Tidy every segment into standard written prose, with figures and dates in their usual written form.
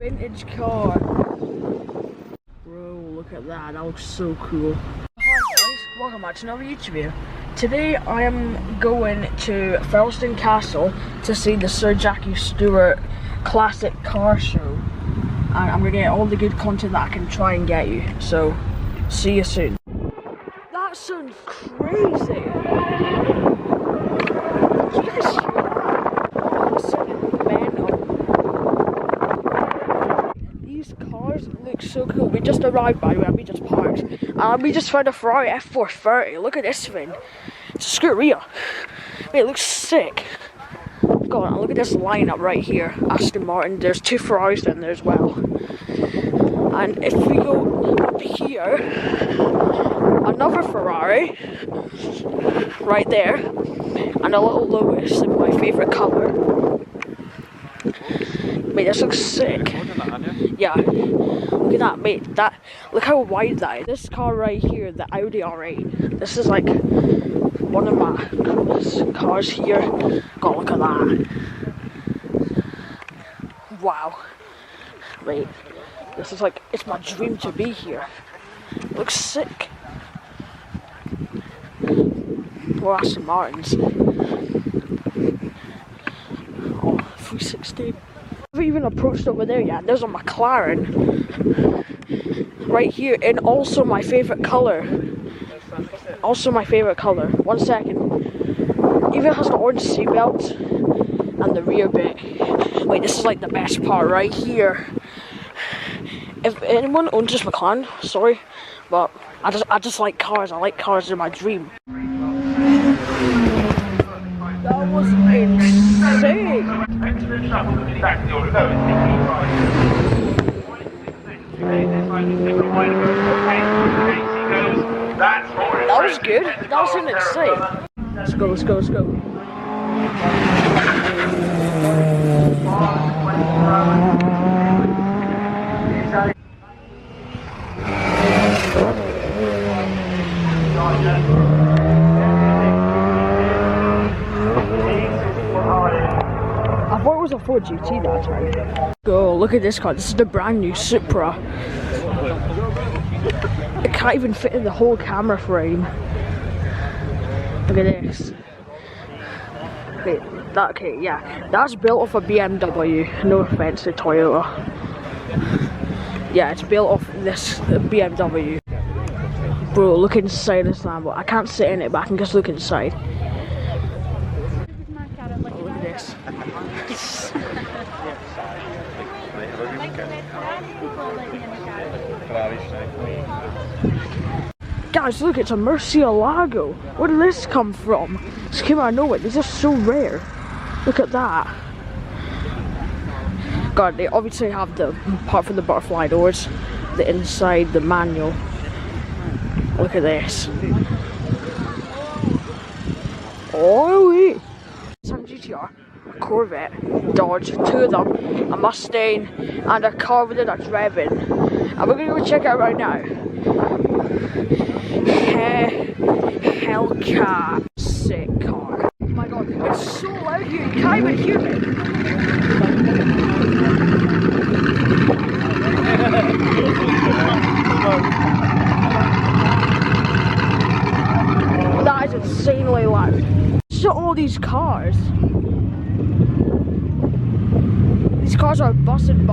Vintage car. Bro, look at that. That looks so cool. Hi guys, welcome back to another YouTube video. Today I am going to Thirlestane Castle to see the Sir Jackie Stewart classic car show. And I'm gonna get all the good content that I can try and get you. So, see you soon. That sounds crazy. You guys hear that? These cars look so cool. We just arrived, by the way, and we just parked. We just found a Ferrari F430. Look at this thing. It's a Scuderia. Wait, it looks sick. Go on, look at this lineup right here. Aston Martin. There's two Ferraris in there as well. And if we go up here, another Ferrari right there, and a little Lotus in my favourite colour. Mate, this looks sick. Yeah, look at that, mate. Look how wide that is. This car right here, the Audi R8. This is like one of my coolest cars here. God, look at that. Wow, mate. This is like, it's my dream to be here. It looks sick. More Aston Martins. Oh, 360. I haven't even approached over there yet. There's a McLaren right here, and also my favourite colour. Also my favourite colour. 1 second. Even has the orange seatbelt and the rear bit. Wait, this is like the best part right here. If anyone owns this McLaren, sorry, but I just like cars. I like cars. They're my dream. That was insane. That was good. That was insane. Let's go, let's go, let's go. I thought it was a Ford GT that time. Go, look at this car. This is the brand new Supra. It can't even fit in the whole camera frame. Look at this. Okay, yeah. That's built off a BMW. No offense to Toyota. Yeah, it's built off this BMW. Bro, look inside this Lambo. I can't sit in it, but I can just look inside. Oh, look at this. Guys, look, it's a Murcielago. Where did this come from? This came out of nowhere. This is so rare. Look at that. God, they obviously have the part for the butterfly doors, the inside, the manual. Look at this. Oh, wait. Some GTR, a Corvette, Dodge, two of them, a Mustang, and a car with it that's revving. And we're gonna go check it out right now. Hellcat. Sick car. Oh my god, it's so loud here, you can't even hear me. That is insanely loud. Look at all these cars. These cars are bussing.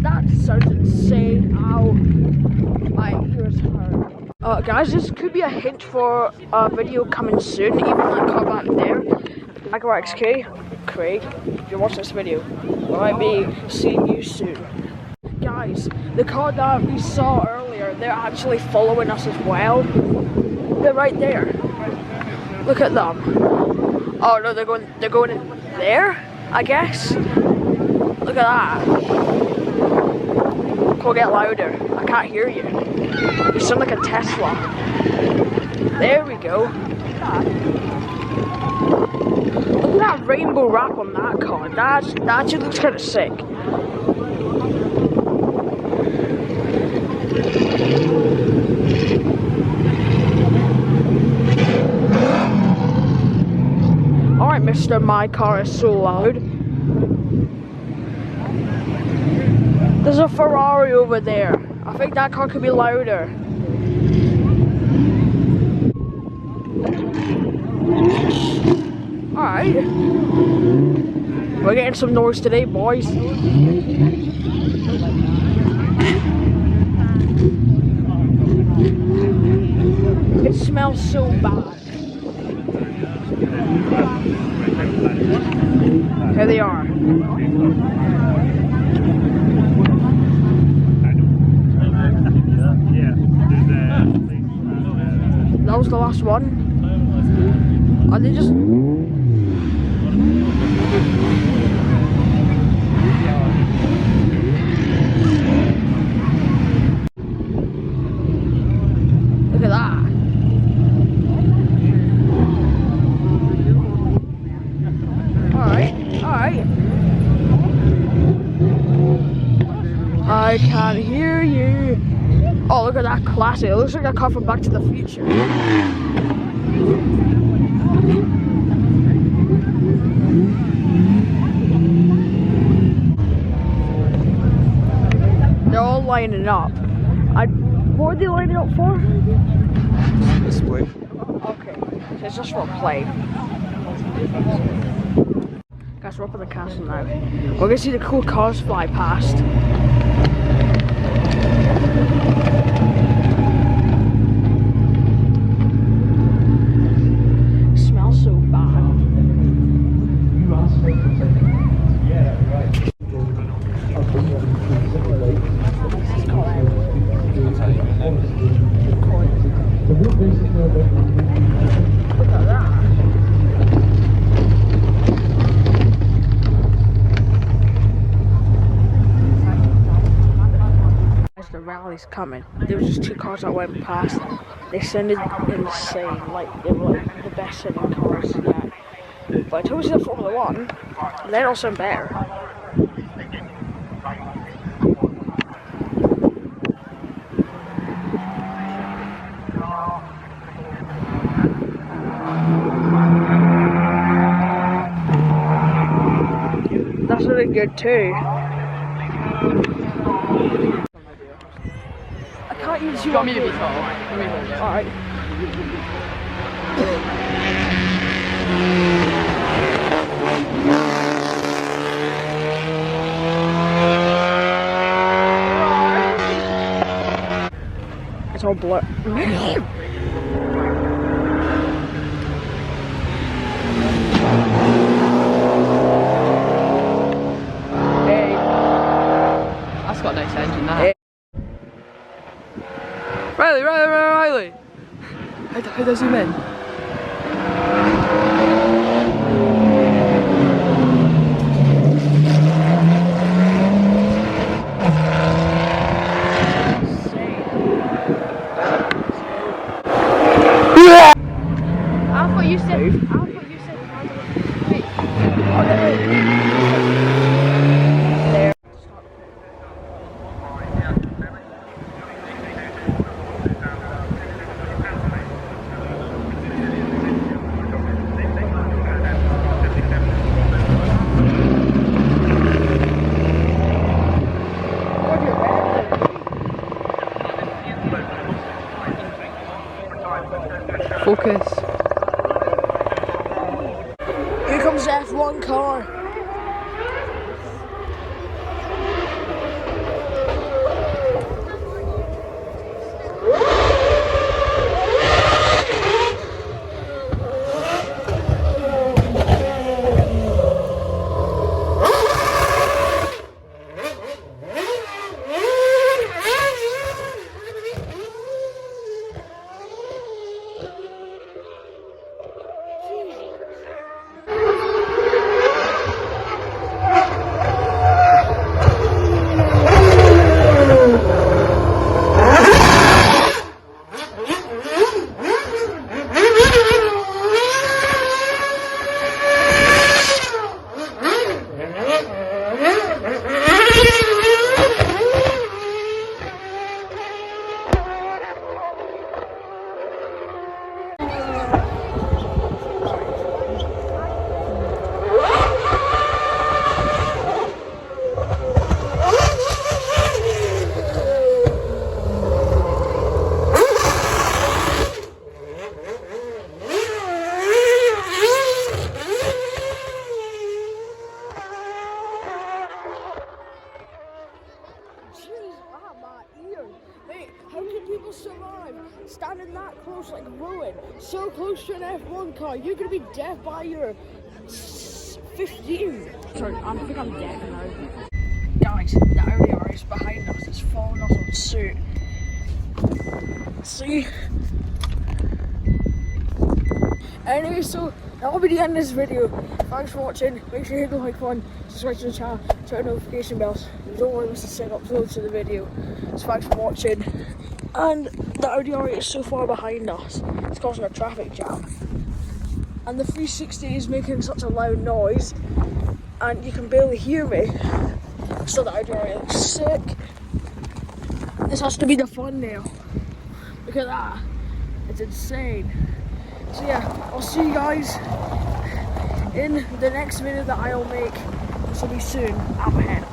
That sounds insane. Ow. My ears hurt. Guys, this could be a hint for a video coming soon. Even that car back there, Jaguar XK. Craig, if you're watching this video, I might be seeing you soon. Guys, the car that we saw earlier, they're actually following us as well. They're right there. Look at them. Oh no, they're going in there, I guess. Look at that. Go get louder. I can't hear you. You sound like a Tesla. There we go. Look at that rainbow wrap on that car. That actually looks kind of sick. Alright, Mr. My car is so loud. There's a Ferrari over there. I think that car could be louder. Alright. We're getting some noise today, boys. It smells so bad. Here they are. That was the last one. Are they just... Look at that. Alright. I can't hear you. Oh, look at that classic. It looks like a car from Back to the Future. They're all lining up. What are they lining up for? Display. Okay, so it's just for play. Guys, we're up in the castle now. We're gonna see the cool cars fly past. It smells so bad. Look at that. The rally's coming. There was just two cars that went past. They sounded insane, like they were like the best sounding cars yet. But until we see the Formula One, they don't sound better. That's really good too. I can't use you. Got me to be tall. Alright. It's all blur. Hey. That's got a nice engine, that. Hey. Riley! How do I zoom in? I thought you said. There. Focus. Here comes the F1 car. survive standing that close like ruin, so close to an F1 car. You're gonna be dead by your 15. Sorry, I think I'm dead now. Guys, the Audi R is behind us. It's following us on suit. See? Anyway, so that'll be the end of this video. Thanks for watching. Make sure you hit the like button, subscribe to the channel, turn notification bells. You don't want to miss a single upload to the video. So thanks for watching. And the Audi R8 is so far behind us, it's causing a traffic jam. And the 360 is making such a loud noise, and you can barely hear me. So the Audi R8 looks sick. This has to be the thumbnail. Look at that. It's insane. So yeah, I'll see you guys in the next video that I'll make. This will be soon. I'm ahead.